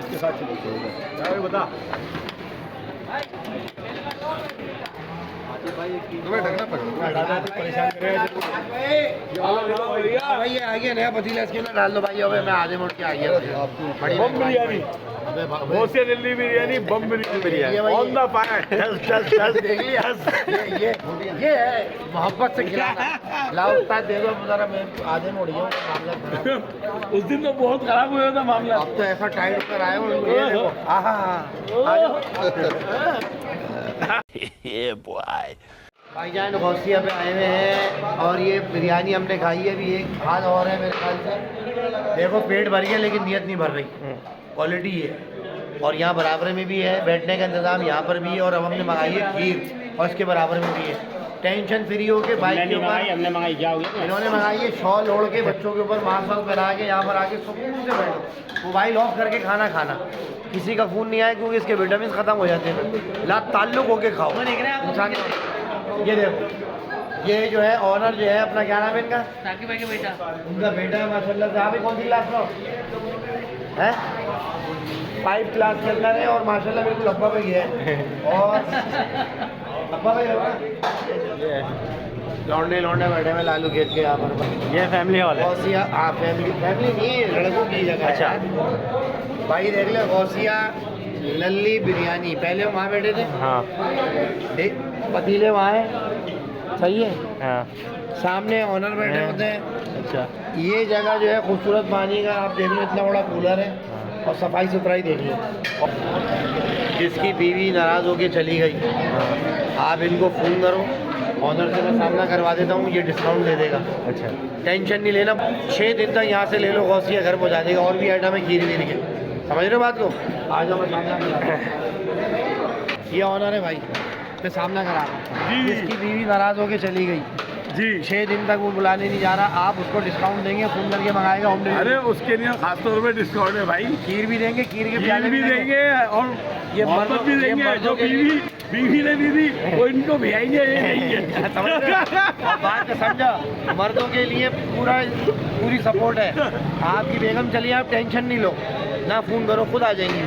आज के साथ चलो बता तुम्हें ढकना पड़ेगा, परेशान करेगा भाई ये आ गया नया पतीला, इसके अंदर डाल दो भाई। अब मैं आधे मुड़ के आ गया बम बिरयानी, घोसिया दिल्ली बिरयानी, बम बिरयानी ऑन द फायर। देख लिया ये है मोहब्बत से खिलाना। लाओ उस्ताद दे दो जरा, मैं आधे मुड़ गया मामला खराब। उस दिन तो बहुत खराब हुआ था मामला। अब तो ऐसा टाइट होकर आए हो, ये देखो भाईजान गौसिया पे आए हुए हैं और ये बिरयानी हमने खाई है। अभी एक हाथ और है मेरे ख्याल से। देखो पेट भर गया लेकिन नीयत नहीं भर रही, क्वालिटी है। और यहाँ बराबर में भी है, बैठने का इंतज़ाम यहाँ पर भी है। और अब हमने मंगाई है खीर और इसके बराबर में भी है। टेंशन फ्री हो के बाइक के ऊपर हमने मंगाई, क्या हो गया? इन्होंने मंगाई है शॉल ओढ़ के, बच्चों के ऊपर मास्क वास्क पहना के यहाँ पर आके सुकून से बैठो, मोबाइल ऑफ करके खाना खाना। किसी का खून नहीं आया क्योंकि इसके विटामिन ख़त्म हो जाते हैं। ला ताल्लुक होके खाओ इंसान। ये देखो ये जो है ऑनर जो है अपना, क्या नाम है इनका? साकिब भाई का बेटा। उनका बेटा है माशाल्लाह से। आप कौन सी क्लास में है? 5 क्लास के अंदर है और माशाल्लाह बिल्कुल अब्बा पे गया है। और अब्बा भाई लौंडे लौंडे बैठे हुए लालू खेत के यहाँ पर। ये फैमिली हॉल है। गौसिया फैमिली नहीं है, लड़कों की जगह। अच्छा भाई देख ले, गौसिया लल्ली बिरयानी। पहले वहाँ बैठे थे, हाँ पतीले वहाँ है, सही है। हाँ सामने ऑनर बैठे होते हैं। अच्छा ये जगह जो है खूबसूरत पानी का, आप देख लो इतना बड़ा कूलर है और सफाई सुथराई देख लो। जिसकी बीवी नाराज़ होके चली गई, आप इनको फ़ोन करो, ऑनर से मैं सामना करवा देता हूँ, ये डिस्काउंट दे देगा। अच्छा टेंशन नहीं लेना, 6 दिन तक यहाँ से ले लो, गौसिया घर पहुँचा देगा। और भी आइटम है खीर वीर के, समझ रहे हो बात को? आ जाओ, मैं सामना करा। ये ऑनर है भाई, मैं सामना करा रहा हूँ। जिसकी बीवी नाराज़ होके चली गई जी, 6 दिन तक वो बुलाने नहीं जा रहा, आप उसको डिस्काउंट देंगे, फ़ोन करके मंगाएगा होम डिलीवरी। अरे उसके लिए खास तौर पे डिस्काउंट है भाई। खीर भी देंगे, खीर के खीर प्याले भी देंगे और ये मोहब्बत भी देंगे। जो बीवी ने दी थी वो इनको भेजेंगे, ये नहीं है। समझ रहे हो? अब बात को समझा, मर्दों के लिए पूरी सपोर्ट है। आपकी बेगम चलिए, आप टेंशन नहीं लो, ना फ़ोन करो, खुद आ जाएंगी।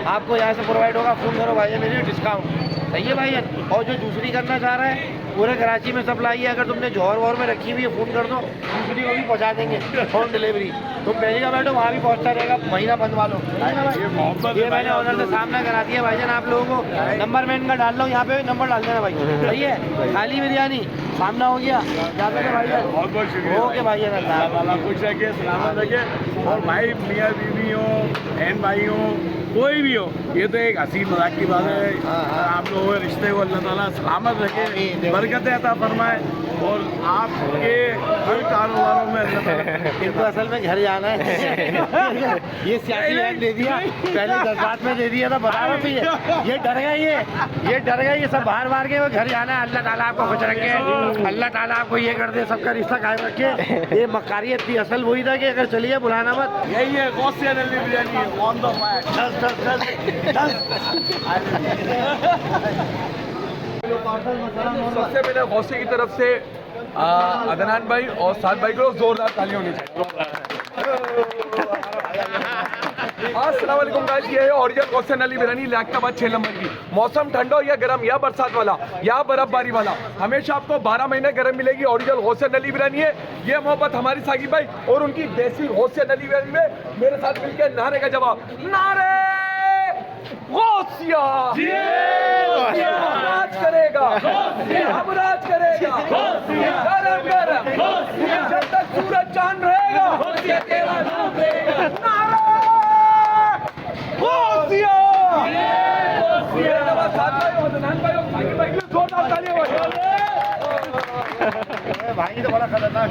आपको यहाँ से प्रोवाइड होगा, फ़ोन करो भाई मेरे डिस्काउंट, सही है भाई। और जो दूसरी करना चाह रहा है, पूरे कराची में सप्लाई है। अगर तुमने जौहर वौर में रखी हुई है, फ़ोन कर दो, दूसरी को भी पहुँचा देंगे होम डिलीवरी। तुम पहले का बैठो, वहाँ भी पहुँचता रहेगा, महीना बनवा लो। ये मैंने ऑनर से सामना करा दिया भाईजान आप लोगों को। नंबर मैं इनका डाल रहा हूँ, यहाँ पे नंबर डाल देना भाई, सही है। खाली बिरयानी सामना हो गया, क्या कहते हैं भाईजान? बहुत बहुत शुक्रिया। ओके भाईजान, अल्लाह खुश रखे, सलामत रखे। और भाई मियाँ बीवी हो, बहन भाई हो, कोई भी हो, ये तो एक हंसी मजाक की बात है। आप लोगों के रिश्ते को अल्लाह ताला सलामत रखे, बरकत अता फरमाए। और आपके हर कारोबारों में अल्लाह ताला। इनको असल में घर जाना है। ये सियासी बयान दे दिया, पहले जज्बात में दे दिया था, बता रहा था। ये डर गए, ये डर गए, ये सब बाहर मार के वो घर जाना है। अल्लाह ताला आपको खुश रखे, अल्लाह ताला आपको ये कर दे, सबका रिश्ता कायम रखे। ये मकारियत थी, असल वही था कि अगर चलिए बुलाना मत। यही है Gausia Delhi biryani on the fire. सबसे पहले गौसिया की तरफ से अदनान भाई और साद भाई को जोरदार ताली होनी चाहिए। अस्सलाम वालेकुम गाइस, ये है ओरिजिनल गौसिया नली बिरयानी लाख्ताबाद 6 नंबर की। मौसम ठंडा हो या गर्म या बरसात वाला या बर्फबारी वाला, हमेशा आपको 12 महीने गर्म मिलेगी। ओरिजिनल गौसिया नली बिरयानी है। ये मोहब्बत हमारी साकिब भाई और उनकी देसी गौसिया नली बिरयानी में मेरे साथ मिलकर नारे का जवाब, नारे गौसिया। राज करेगा, अब राज करेगा, गरम गरम जब तक सूरज चांद रहेगा, नारे गौसिया। भाई तो बड़ा खतरनाक